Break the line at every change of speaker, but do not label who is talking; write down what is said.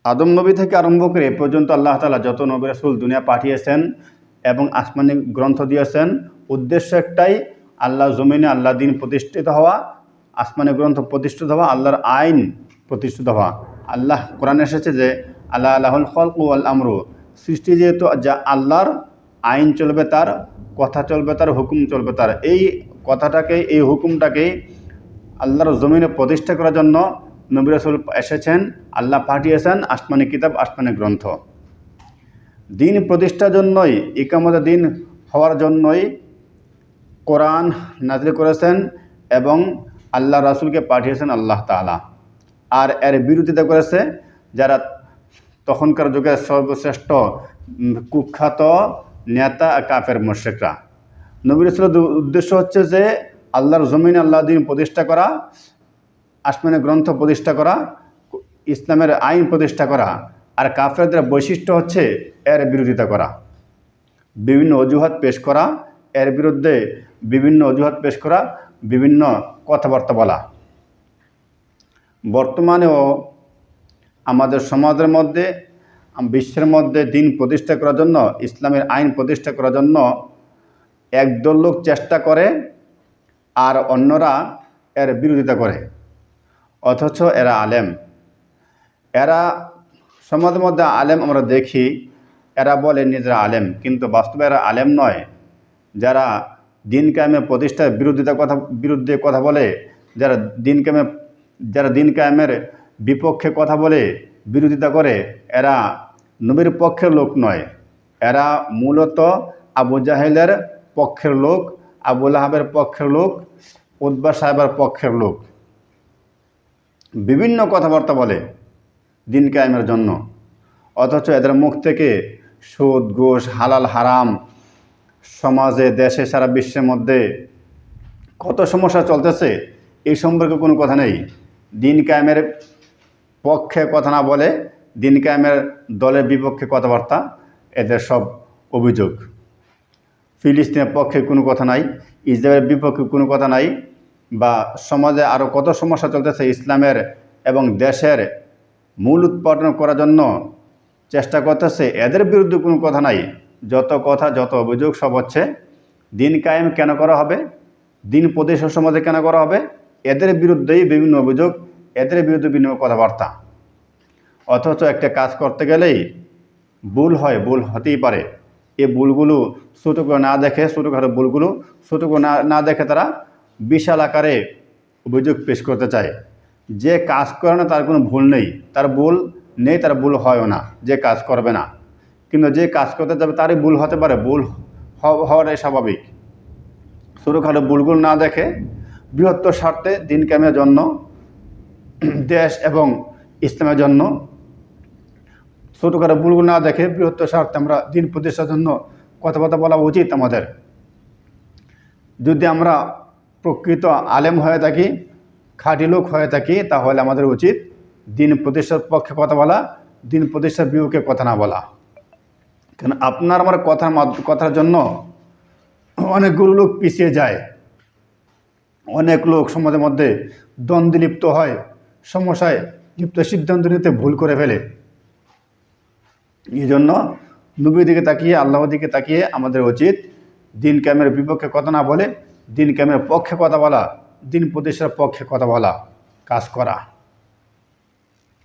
আদম নবী থেকে আরম্ভ করে এ পর্যন্ত আল্লাহ তাআলা যত নবী রাসূল দুনিয়া পাঠিয়েছেন এবং আসমানি গ্রন্থ দিয়েছেন, উদ্দেশ্য একটাই, আল্লাহ জমিনে আল্লাহ দিন প্রতিষ্ঠিত হওয়া, আসমানি গ্রন্থ প্রতিষ্ঠিত হওয়া, আল্লাহর আইন প্রতিষ্ঠিত হওয়া। আল্লাহ কোরআনে এসেছে যে আল্লাহ আল্লাহুল খালকু ওয়াল আমরু, সৃষ্টি যেহেতু যা আল্লাহর, আইন চলবে তার, কথা চলবে তার, হুকুম চলবে তার। এই কথাটাকে, এই হুকুমটাকেই আল্লাহর জমিনে প্রতিষ্ঠা করার জন্য নবী রাসূল এসেছেন, আল্লাহ পাঠিয়েছেন আসমানি কিতাব, আসমানি গ্রন্থ। দিন প্রতিষ্ঠার জন্যই, ইকামতের দিন হওয়ার জন্যই কোরআন নাযিল করেছেন এবং আল্লাহ রাসূলকে পাঠিয়েছেন আল্লাহ তাআলা। আর এর বিরোধিতা করেছে যারা তখনকার যুগের সর্বশ্রেষ্ঠ কুখ্যাত নেতা কাফের মুশরিকরা। নবী রাসূলের উদ্দেশ্য হচ্ছে যে আল্লাহর জমিনে আল্লাহ দিন প্রতিষ্ঠা করা, আসমানি গ্রন্থ প্রতিষ্ঠা করা, ইসলামের আইন প্রতিষ্ঠা করা। আর কাফেরদের বৈশিষ্ট্য হচ্ছে এর বিরোধিতা করা, বিভিন্ন অজুহাত পেশ করা, এর বিরুদ্ধে বিভিন্ন অজুহাত পেশ করা, বিভিন্ন কথাবার্তা বলা। বর্তমানেও আমাদের সমাজের মধ্যে, বিশ্বের মধ্যে দিন প্রতিষ্ঠা করার জন্য, ইসলামের আইন প্রতিষ্ঠা করার জন্য একদল লোক চেষ্টা করে আর অন্যরা এর বিরোধিতা করে, অথচ এরা আলেম। এরা সমাজের মধ্যে আলেম আমরা দেখি, এরা বলে নিজেরা আলেম, কিন্তু বাস্তবে এরা আলেম নয়। যারা দিন কায়েমের প্রতিষ্ঠার বিরুদ্ধে কথা বলে, যারা দিন কায়েমের বিপক্ষে কথা বলে, বিরোধিতা করে, এরা নবীর পক্ষের লোক নয়। এরা মূলত আবু জাহেলের পক্ষের লোক, আবু লাহাবের পক্ষের লোক, উতবা সাহেবের পক্ষের লোক। বিভিন্ন কথাবার্তা বলে দিন কায়েমের জন্য, অথচ এদের মুখ থেকে সুদ, ঘুষ, হালাল, হারাম, সমাজে, দেশে, সারা বিশ্বের মধ্যে কত সমস্যা চলতেছে এই সম্পর্কে কোনো কথা নেই। দিন কায়েমের পক্ষে কথা না বলে, দিন কায়েমের দলের বিপক্ষে কথাবার্তা, এদের সব অভিযোগ। ফিলিস্তিনের পক্ষে কোনো কথা নাই, ইসরায়েলের বিপক্ষে কোনো কথা নাই, বা সমাজে আরও কত সমস্যা চলতেছে, ইসলামের এবং দেশের মূল উৎপাদন করার জন্য চেষ্টা করতেছে, এদের বিরুদ্ধে কোনো কথা নাই। যত কথা, যত অভিযোগ সব হচ্ছে দিন কায়েম কেন করা হবে, দিন প্রতিষ্ঠা সমাজে কেন করা হবে, এদের বিরুদ্ধেই বিভিন্ন অভিযোগ, এদের বিরুদ্ধে বিভিন্ন কথাবার্তা। অথচ একটা কাজ করতে গেলেই ভুল হয়, ভুল হতেই পারে। এই ভুলগুলো ছোটো করে না দেখে, ছোটোখাটো ভুলগুলো ছোটো করে না দেখে তারা বিশাল আকারে অভিযোগ পেশ করতে চায়। যে কাজ করে না তার কোনো ভুল নেই, তার ভুল নেই, তার ভুল হয়ও না, যে কাজ করবে না। কিন্তু যে কাজ করতে যাবে তারই ভুল হতে পারে, ভুল হওয়াটাই স্বাভাবিক। ছোটোখাটো ভুলগুলো না দেখে বৃহত্তর স্বার্থে, দিন কায়েমের জন্য, দেশ এবং ইসলামের জন্য, ছোটোখাটো ভুলগুলো না দেখে বৃহত্তর স্বার্থে আমরা দিন প্রতিষ্ঠার জন্য কথাবার্তা বলা উচিত আমাদের। যদি আমরা প্রকৃত আলেম হয়ে থাকি, খাঁটি লোক হয়ে থাকি, তাহলে আমাদের উচিত দিন প্রতিষ্ঠার পক্ষে কথা বলা, দিন প্রতিষ্ঠার বিপক্ষে কথা না বলা। কারণ আপনার আমার কথার জন্য অনেকগুলো লোক পিছিয়ে যায়, অনেক লোক সমাজের মধ্যে দ্বন্দ্বে লিপ্ত হয়, সমস্যায় লিপ্ত, সিদ্ধান্ত নিতে ভুল করে ফেলে। এই জন্য নবীর দিকে তাকিয়ে, আল্লাহর দিকে তাকিয়ে আমাদের উচিত দিন কায়েমের বিপক্ষে কথা না বলে দিন কায়েমের পক্ষে কথা বলা, দিন প্রতিষ্ঠার পক্ষে কথা বলা, কাজ করা।